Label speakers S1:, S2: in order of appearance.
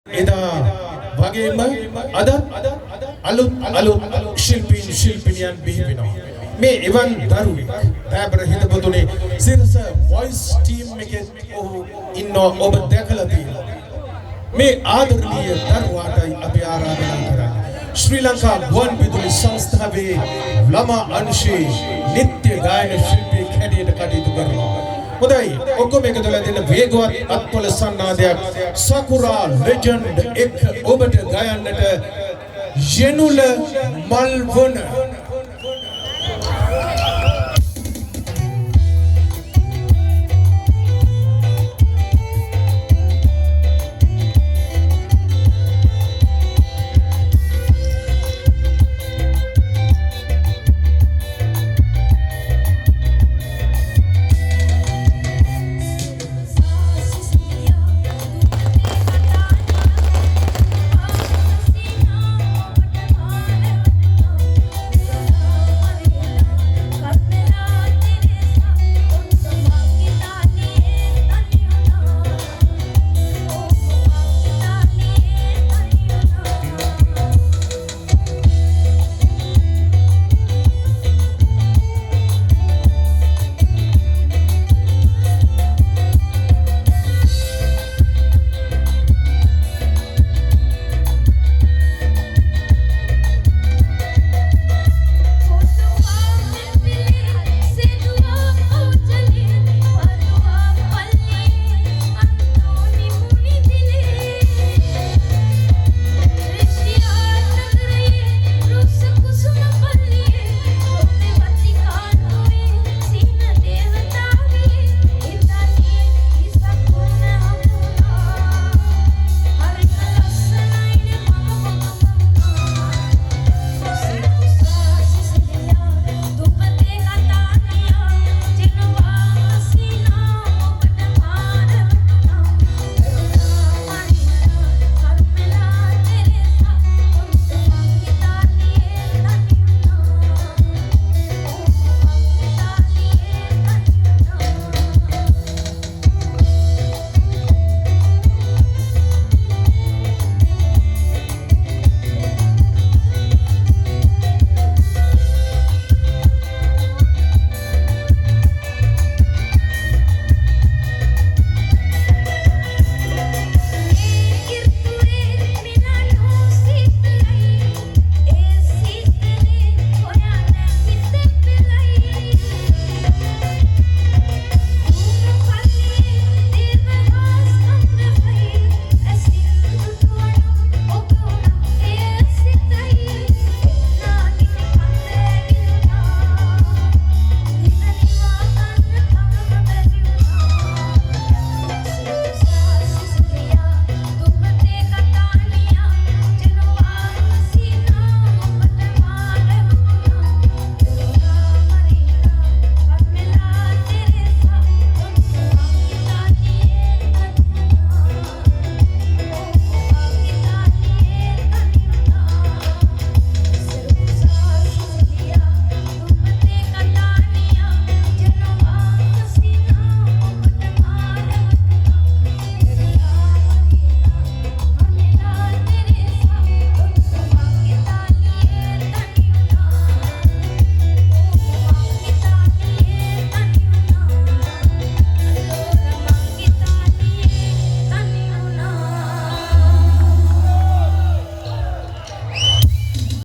S1: එදා වගේම අද අලුත් ශිල්පිනියන් බිහි වෙනවා. මේ එවන් දරුවෙක් තෑබර හිතපොතුනේ සිරස වොයිස් ටීම් එකේ ඔහු ඉන්නව ඔබ දැකලා තියෙනවා. මේ ආදරණීය දරුවාටයි අපි ආරාධනා කරන්නේ. ශ්‍රී ලංකා ගුවන් විදුලි සංස්ථාවේ ළමා අංශයේ නිත්‍ය ගායන ශිල්පී කැඩියට කටයුතු කරනවා. හොඳයි ඔක්කොම එකතු වෙලා දෙන වේගවත් අත්පොළ සන්නාදයක් සකුරා ලෙජන්ඩ් එක් ඔබට ගයන්නට යෙනුල මල්වන